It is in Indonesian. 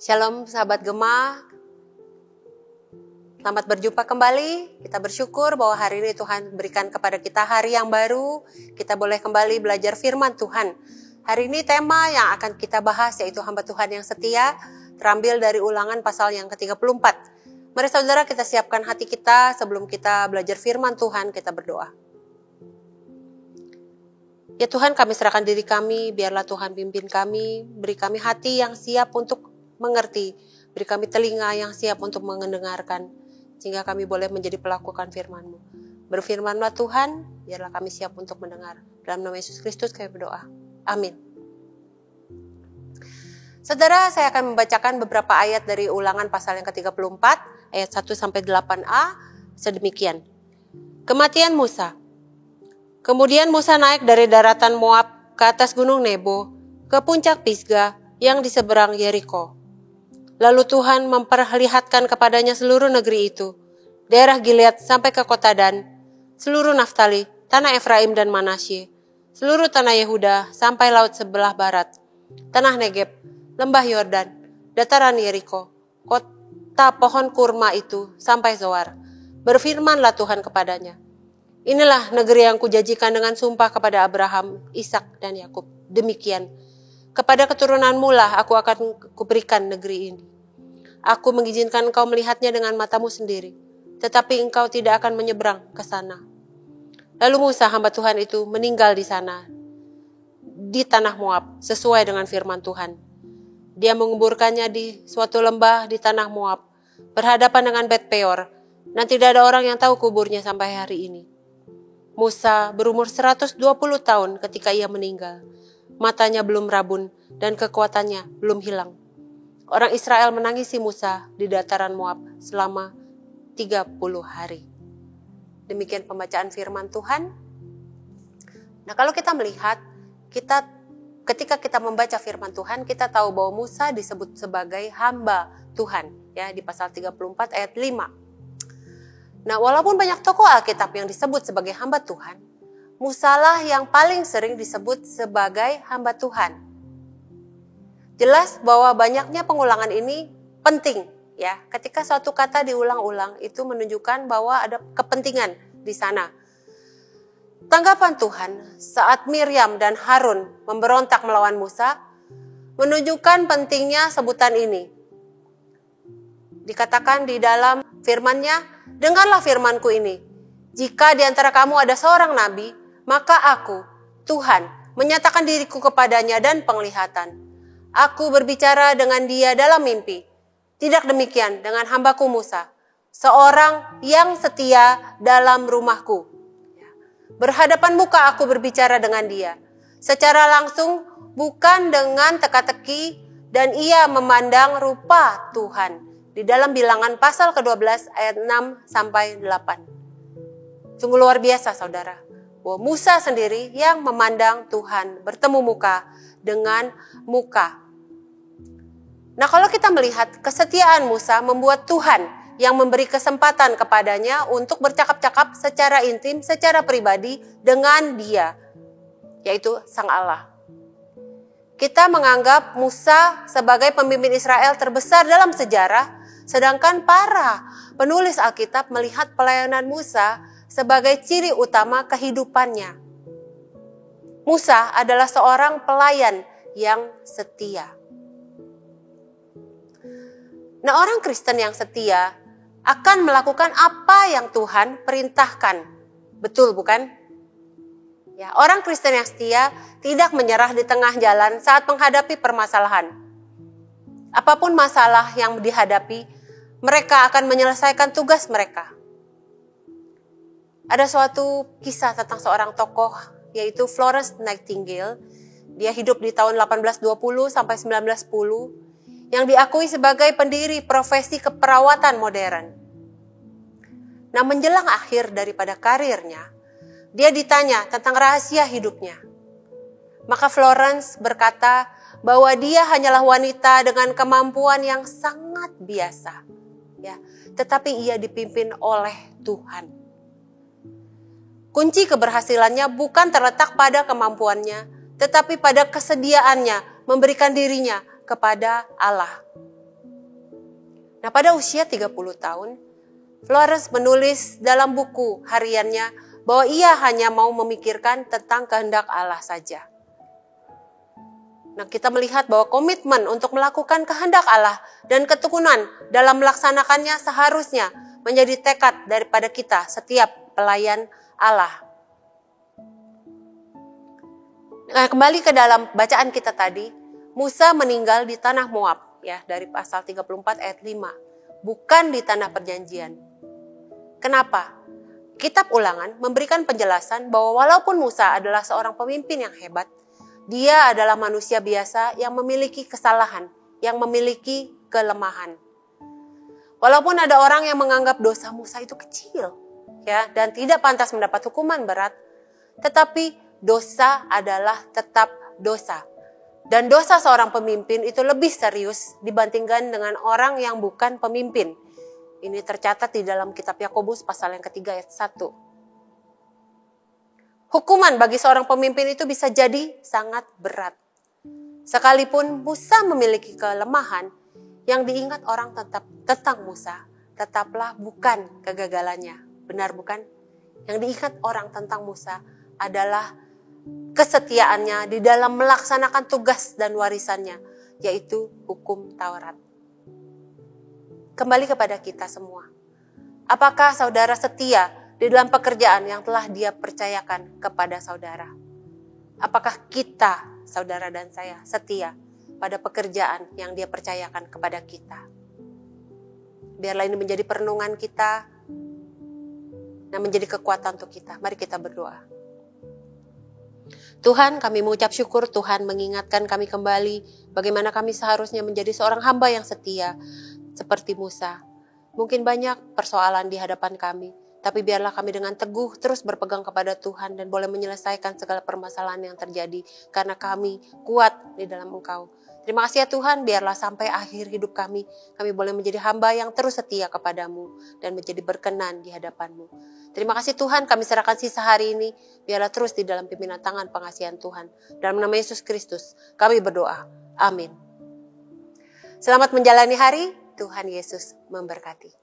Shalom sahabat Gema, selamat berjumpa kembali. Kita bersyukur bahwa hari ini Tuhan berikan kepada kita hari yang baru. Kita boleh kembali belajar firman Tuhan. Hari ini tema yang akan kita bahas yaitu hamba Tuhan yang setia, terambil dari Ulangan pasal yang ke-34. Mari saudara kita siapkan hati kita sebelum kita belajar firman Tuhan, kita berdoa. Ya Tuhan, kami serahkan diri kami, biarlah Tuhan pimpin kami, beri kami hati yang siap untuk mengerti, beri kami telinga yang siap untuk mendengarkan, sehingga kami boleh menjadi pelakukan firman-Mu. Berfirman-Lah Tuhan, biarlah kami siap untuk mendengar. Dalam nama Yesus Kristus kami berdoa. Amin. Saudara, saya akan membacakan beberapa ayat dari Ulangan pasal yang ke-34, ayat 1-8a, sedemikian. Kematian Musa. Kemudian Musa naik dari daratan Moab ke atas gunung Nebo, ke puncak Pisga yang di seberang Yeriko. Lalu Tuhan memperlihatkan kepadanya seluruh negeri itu, daerah Gilead sampai ke kota Dan, seluruh Naftali, tanah Efraim dan Manasye, seluruh tanah Yehuda sampai laut sebelah barat, tanah Negeb, lembah Yordan, dataran Yeriko, kota pohon kurma itu sampai Zoar. Berfirmanlah Tuhan kepadanya, inilah negeri yang kujanjikan dengan sumpah kepada Abraham, Ishak dan Yakub. Demikian, kepada keturunanmu lah aku akan kuberikan negeri ini. Aku mengizinkan engkau melihatnya dengan matamu sendiri, tetapi engkau tidak akan menyeberang ke sana. Lalu Musa hamba Tuhan itu meninggal di sana, di tanah Moab, sesuai dengan firman Tuhan. Dia menguburkannya di suatu lembah di tanah Moab, berhadapan dengan Bet Peor, dan tidak ada orang yang tahu kuburnya sampai hari ini. Musa berumur 120 tahun ketika ia meninggal. Matanya belum rabun dan kekuatannya belum hilang. Orang Israel menangisi Musa di dataran Moab selama 30 hari. Demikian pembacaan firman Tuhan. Nah, kalau kita melihat, ketika kita membaca firman Tuhan, kita tahu bahwa Musa disebut sebagai hamba Tuhan, ya, di pasal 34 ayat 5. Nah, walaupun banyak tokoh Alkitab yang disebut sebagai hamba Tuhan, Musa lah yang paling sering disebut sebagai hamba Tuhan. Jelas bahwa banyaknya pengulangan ini penting, ya. Ketika suatu kata diulang-ulang itu menunjukkan bahwa ada kepentingan di sana. Tanggapan Tuhan saat Miriam dan Harun memberontak melawan Musa menunjukkan pentingnya sebutan ini. Dikatakan di dalam firman-Nya, dengarlah firman-Ku ini. Jika di antara kamu ada seorang nabi, maka aku, Tuhan, menyatakan diriku kepadanya dan penglihatan. Aku berbicara dengan dia dalam mimpi. Tidak demikian dengan hambaku Musa, seorang yang setia dalam rumahku. Berhadapan muka aku berbicara dengan dia, secara langsung bukan dengan teka-teki, dan ia memandang rupa Tuhan. Di dalam Bilangan pasal ke-12 ayat 6-8. Sungguh luar biasa saudara, bahwa Musa sendiri yang memandang Tuhan bertemu muka dengan muka. Nah, kalau kita melihat kesetiaan Musa membuat Tuhan yang memberi kesempatan kepadanya untuk bercakap-cakap secara intim, secara pribadi dengan dia, yaitu Sang Allah. Kita menganggap Musa sebagai pemimpin Israel terbesar dalam sejarah, sedangkan para penulis Alkitab melihat pelayanan Musa sebagai ciri utama kehidupannya. Musa adalah seorang pelayan yang setia. Nah, orang Kristen yang setia akan melakukan apa yang Tuhan perintahkan. Betul bukan? Ya, orang Kristen yang setia tidak menyerah di tengah jalan saat menghadapi permasalahan. Apapun masalah yang dihadapi, mereka akan menyelesaikan tugas mereka. Ada suatu kisah tentang seorang tokoh, yaitu Florence Nightingale. Dia hidup di tahun 1820 sampai 1910, yang diakui sebagai pendiri profesi keperawatan modern. Nah, menjelang akhir daripada karirnya, dia ditanya tentang rahasia hidupnya. Maka Florence berkata bahwa dia hanyalah wanita dengan kemampuan yang sangat biasa, ya, tetapi ia dipimpin oleh Tuhan. Kunci keberhasilannya bukan terletak pada kemampuannya, tetapi pada kesediaannya memberikan dirinya kepada Allah. Nah, pada usia 30 tahun, Flores menulis dalam buku hariannya bahwa ia hanya mau memikirkan tentang kehendak Allah saja. Nah, kita melihat bahwa komitmen untuk melakukan kehendak Allah dan ketekunan dalam melaksanakannya seharusnya menjadi tekad daripada kita setiap pelayan Allah. Nah, kembali ke dalam bacaan kita tadi, Musa meninggal di tanah Moab, ya, dari pasal 34 ayat 5, bukan di tanah perjanjian. Kenapa? Kitab Ulangan memberikan penjelasan bahwa walaupun Musa adalah seorang pemimpin yang hebat, dia adalah manusia biasa yang memiliki kesalahan, yang memiliki kelemahan. Walaupun ada orang yang menganggap dosa Musa itu kecil, ya, dan tidak pantas mendapat hukuman berat, tetapi dosa adalah tetap dosa. Dan dosa seorang pemimpin itu lebih serius dibandingkan dengan orang yang bukan pemimpin. Ini tercatat di dalam kitab Yakobus pasal yang ketiga ayat 1. Hukuman bagi seorang pemimpin itu bisa jadi sangat berat. Sekalipun Musa memiliki kelemahan, yang diingat orang tentang Musa tetaplah bukan kegagalannya. Benar bukan? Yang diingat orang tentang Musa adalah kesetiaannya di dalam melaksanakan tugas dan warisannya, yaitu hukum Taurat. Kembali kepada kita semua. Apakah saudara setia di dalam pekerjaan yang telah Dia percayakan kepada saudara? Apakah kita, saudara dan saya, setia pada pekerjaan yang Dia percayakan kepada kita? Biarlah ini menjadi perenungan kita dan menjadi kekuatan untuk kita. Mari kita berdoa. Tuhan, kami mengucap syukur, Tuhan mengingatkan kami kembali bagaimana kami seharusnya menjadi seorang hamba yang setia seperti Musa. Mungkin banyak persoalan di hadapan kami, tapi biarlah kami dengan teguh terus berpegang kepada Tuhan dan boleh menyelesaikan segala permasalahan yang terjadi karena kami kuat di dalam Engkau. Terima kasih ya Tuhan, biarlah sampai akhir hidup kami boleh menjadi hamba yang terus setia kepadamu dan menjadi berkenan di hadapan-Mu. Terima kasih Tuhan, kami serahkan sisa hari ini, biarlah terus di dalam pimpinan tangan pengasihan Tuhan. Dalam nama Yesus Kristus, kami berdoa. Amin. Selamat menjalani hari, Tuhan Yesus memberkati.